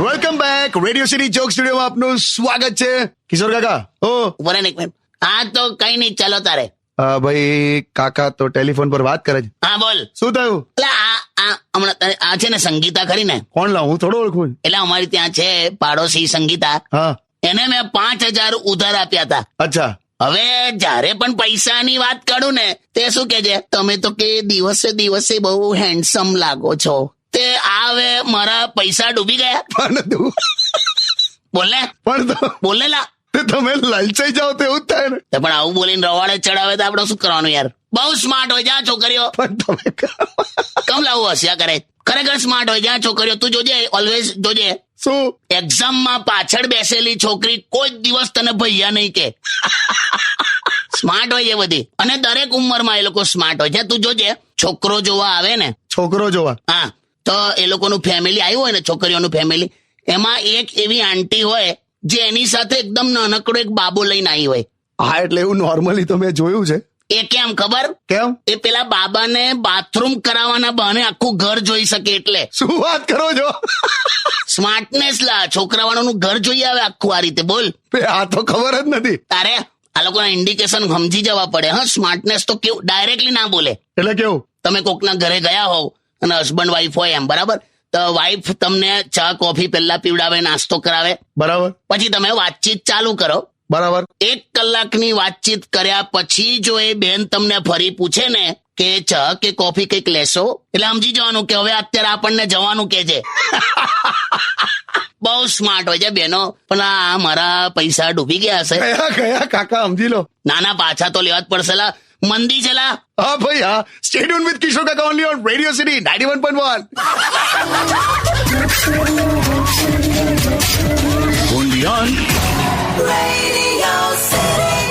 Welcome back. Radio city joke સ્ટુડિયોમાં આપનું સ્વાગત છે. કિશોર કાકા ઉભા રહે ને એક મિનિટ. હા તો કઈ નહીં, ચાલો તારે. ભાઈ કાકા તો ટેલિફોન પર વાત કરે છે. હા બોલ. શું થયું? એટલે આ હમણાં આ છે ને સંગીતા ખરી ને, કોણ લાવ? હું થોડો ઓળખું. એટલે અમારી ત્યાં છે પાડોશી સંગીતા, હા. એને મેં 5,000 ઉધાર આપ્યા હતા. અચ્છા. હવે જયારે પણ પૈસાની વાત કરું ને, તે શું કે છે, તમે તો કે દિવસે દિવસે બહુ હેન્ડસમ લાગો છો. તે આ હવે મારા પૈસા ડૂબી ગયા. બોલે બોલેલા તમે લલચાઈ જાઓ તો એવું જ થાય ને. પણ આવું બોલીને રવાડે ચડાવે તો આપડે શું કરવાનું યાર? બહુ સ્માર્ટ હોય જા છોકરીઓ. પણ તમે કમ લાવું હસ્યા કરે? ખરેખર સ્માર્ટ હોય જા છોકરીઓ. તું જોજે, ઓલવેઝ જોજે. શું? એક્ઝામમાં પાછળ બેસેલી છોકરી કોઈ દિવસ તને ભૈયા નહીં કે. સ્માર્ટ હોય એ બધી, અને દરેક ઉંમરમાં એ લોકો સ્માર્ટ હોય છે. તું જોજે, છોકરો જોવા આવે ને, છોકરો જોવા, હા, તો એ લોકોનું ફેમિલી આવ્યું હોય ને, છોકરીઓનું ફેમિલી, એમાં એક એવી આંટી હોય જે એની સાથે એકદમ નાનકડો એક બાબો લઈને આવી હોય. હા, એટલે એવું નોર્મલી તો મેં જોયું છે. એ કેમ ખબર? કેમ? એ પેલા બાબાને બાથરૂમ કરાવવાના બહાને આખું ઘર જોઈ શકે એટલે. શું વાત કરો છો? સ્માર્ટનેસ લા, છોકરાવાળાનું ઘર જોઈ આવે આખું આ રીતે. બોલ, આ તો ખબર જ નથી. તારે આ લોકોના ઇન્ડિકેશન સમજી જવા પડે. હા, સ્માર્ટનેસ તો કેવું ડાયરેક્ટલી ના બોલે. એટલે કેવું? તમે કોકના ઘરે ગયા હોવ અને હસબન્ડ વાઈફ હોય એમ, બરાબર, તો વાઈફ તમને ચા કોફી પહેલા પીવડાવે, નાસ્તો કરાવે, બરાબર, પછી તમે વાતચીત ચાલુ કરો, બરાબર. 1 કલાકની વાતચીત કર્યા પછી જો એ બેન તમને ફરી પૂછે ને કે ચા કે કોફી કંઈક લેશો, એટલે સમજી જવાનું કે હવે અત્યારે આપણને જવાનું કે છે. બહુ સ્માર્ટ હોય છે બેનો. પણ આ મારા પૈસા ડૂબી ગયા હશે. કયા કાકા સમજી લો. નાના પાછા તો લેવા જ પડશે લા. મંદી છે લા. હા ભાઈ, હા. સ્ટે ટ્યુન વિથ કિશોર કાકા only on radio city 91.1. Radio City.